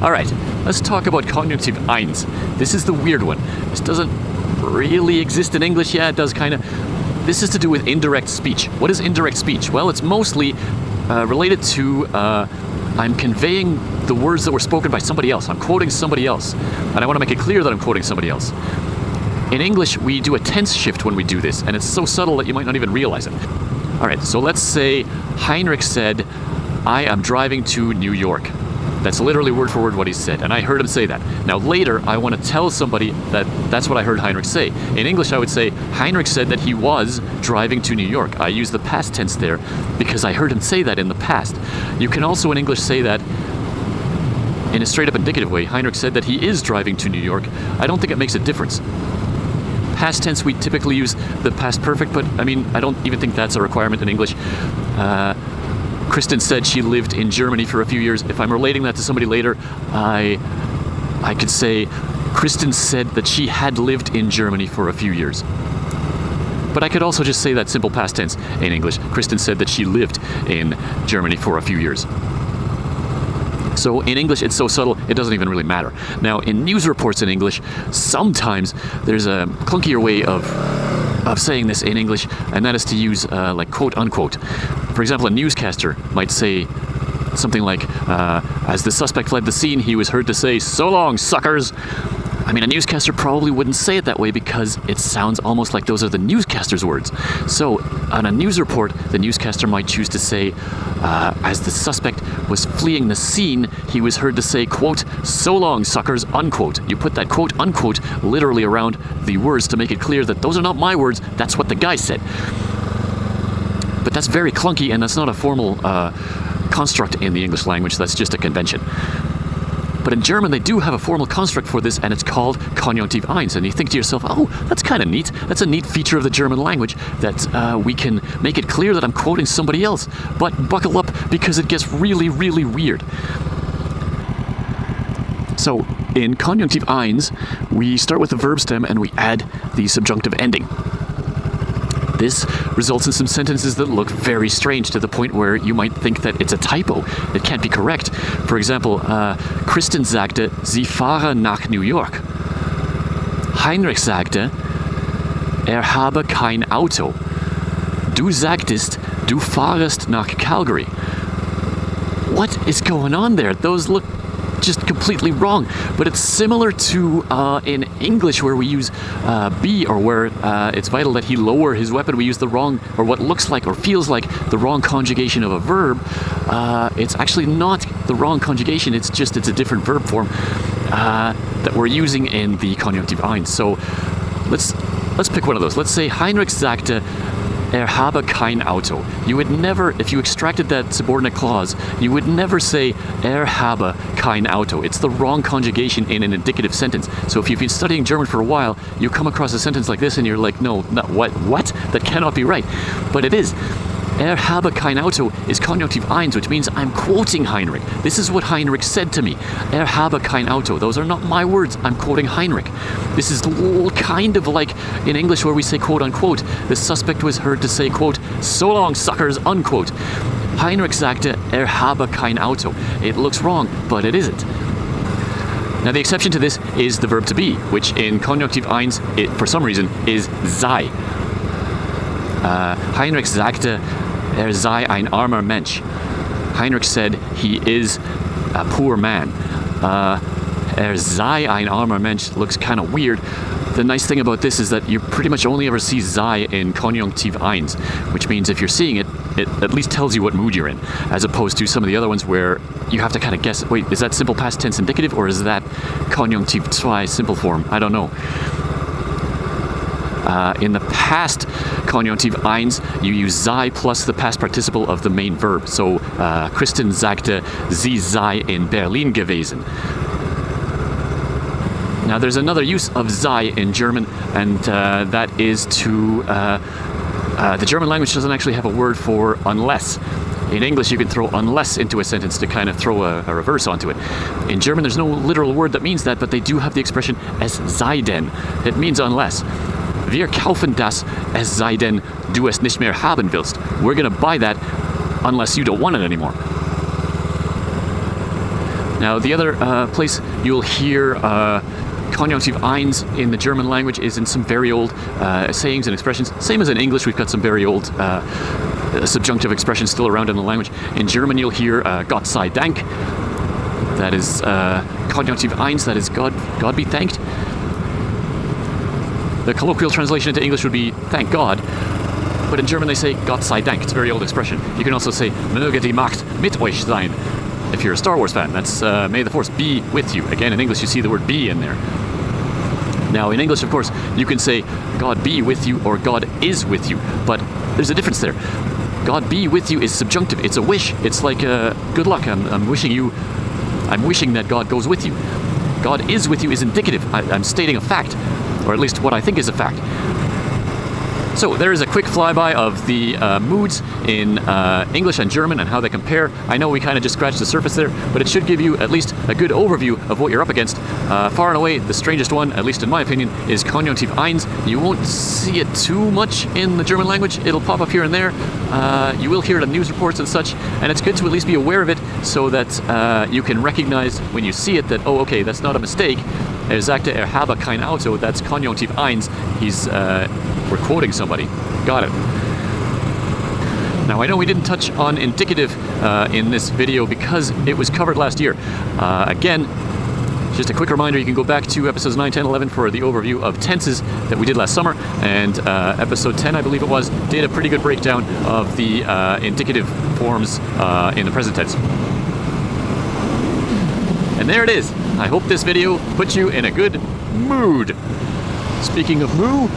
Alright, let's talk about Konjunktiv I. This is the weird one. This doesn't really exist in English. Yeah, it does kind of. This is to do with indirect speech. What is indirect speech? Well, it's mostly related to I'm conveying the words that were spoken by somebody else. I'm quoting somebody else. And I want to make it clear that I'm quoting somebody else. In English, we do a tense shift when we do this, and it's so subtle that you might not even realize it. Alright, so let's say Heinrich said, I am driving to New York. That's literally word for word what he said, and I heard him say that. Now later, I want to tell somebody that that's what I heard Heinrich say. In English, I would say, Heinrich said that he was driving to New York. I use the past tense there because I heard him say that in the past. You can also in English say that in a straight up indicative way. Heinrich said that he is driving to New York. I don't think it makes a difference. Past tense, we typically use the past perfect, but I mean, I don't even think that's a requirement in English. Kristen said she lived in Germany for a few years. If I'm relating that to somebody later, I could say, Kristen said that she had lived in Germany for a few years. But I could also just say that simple past tense in English. Kristen said that she lived in Germany for a few years. So in English, it's so subtle, it doesn't even really matter. Now, in news reports in English, sometimes there's a clunkier way of saying this in English, and that is to use like quote unquote. For example, a newscaster might say something like, as the suspect fled the scene, he was heard to say, "So long, suckers." I mean, a newscaster probably wouldn't say it that way because it sounds almost like those are the newscaster's words. So, on a news report, the newscaster might choose to say, as the suspect was fleeing the scene, he was heard to say, quote, "So long, suckers," unquote. You put that quote, unquote, literally around the words to make it clear that those are not my words, that's what the guy said. But that's very clunky, and that's not a formal construct in the English language, that's just a convention. But in German, they do have a formal construct for this, and it's called Konjunktiv I. And you think to yourself, oh, that's kind of neat. That's a neat feature of the German language, that we can make it clear that I'm quoting somebody else. But buckle up, because it gets really, really weird. So, in Konjunktiv I, we start with the verb stem, and we add the subjunctive ending. This results in some sentences that look very strange to the point where you might think that it's a typo. It can't be correct. For example, Kristen sagte, sie fahre nach New York. Heinrich sagte, habe kein Auto. Du sagtest, du fahrest nach Calgary. What is going on there? Those look just completely wrong, but it's similar to in English where we use be, or where it's vital that he lower his weapon. We use the wrong, or what looks like or feels like the wrong conjugation of a verb. It's actually not the wrong conjugation, it's a different verb form that we're using in the Konjunktiv I. So let's pick one of those. Let's say Heinrich sagte, habe kein Auto. You would never, if you extracted that subordinate clause, you would never say habe kein Auto. It's the wrong conjugation in an indicative sentence. So if you've been studying German for a while, you come across a sentence like this and you're like, no, what? That cannot be right. But it is. Habe kein Auto is Konjunktiv I, which means I'm quoting Heinrich. This is what Heinrich said to me. Habe kein Auto. Those are not my words. I'm quoting Heinrich. This is kind of like in English where we say quote unquote. The suspect was heard to say quote, "So long, suckers," unquote. Heinrich sagte, habe kein Auto. It looks wrong, but it isn't. Now the exception to this is the verb to be, which in Konjunktiv I, for some reason, is sei. Heinrich sagte, sei ein armer Mensch. Heinrich said he is a poor man. Sei ein armer Mensch looks kind of weird. The nice thing about this is that you pretty much only ever see sei in Konjunktiv I, which means if you're seeing it, it at least tells you what mood you're in, as opposed to some of the other ones where you have to kind of guess, wait, is that simple past tense indicative, or is that Konjunktiv II simple form? I don't know. In the past Konjunktiv I, you use sei plus the past participle of the main verb. So, Kristen sagte, sie sei in Berlin gewesen. Now, there's another use of sei in German, and that is to... the German language doesn't actually have a word for unless. In English, you can throw unless into a sentence to kind of throw a reverse onto it. In German, there's no literal word that means that, but they do have the expression es sei denn. It means unless. Wir kaufen das, es sei denn, du es nicht mehr haben willst. We're going to buy that unless you don't want it anymore. Now, the other place you'll hear Konjunktiv I in the German language is in some very old sayings and expressions. Same as in English, we've got some very old subjunctive expressions still around in the language. In German, you'll hear Gott sei Dank. That is Konjunktiv I, that is God be thanked. The colloquial translation into English would be thank God, but in German they say Gott sei Dank. It's a very old expression. You can also say möge die Macht mit euch sein. If you're a Star Wars fan, that's may the Force be with you. Again, in English you see the word be in there. Now, in English, of course, you can say God be with you or God is with you, but there's a difference there. God be with you is subjunctive. It's a wish. It's like good luck. I'm wishing that God goes with you. God is with you is indicative. I'm stating a fact, or at least what I think is a fact. So there is a quick flyby of the moods in English and German and how they compare. I know we kind of just scratched the surface there, but it should give you at least a good overview of what you're up against. Far and away, the strangest one, at least in my opinion, is Konjunktiv I. You won't see it too much in the German language. It'll pop up here and there. You will hear it on news reports and such, and it's good to at least be aware of it so that you can recognize when you see it that, oh, okay, that's not a mistake. Er sagte, habe kein Auto. That's Konjunktiv I. We're quoting somebody. Got it. Now, I know we didn't touch on indicative in this video because it was covered last year. Again, just a quick reminder, you can go back to episodes 9, 10, 11 for the overview of tenses that we did last summer, and episode 10, I believe it was, did a pretty good breakdown of the indicative forms in the present tense. And there it is. I hope this video put you in a good mood. Speaking of moo,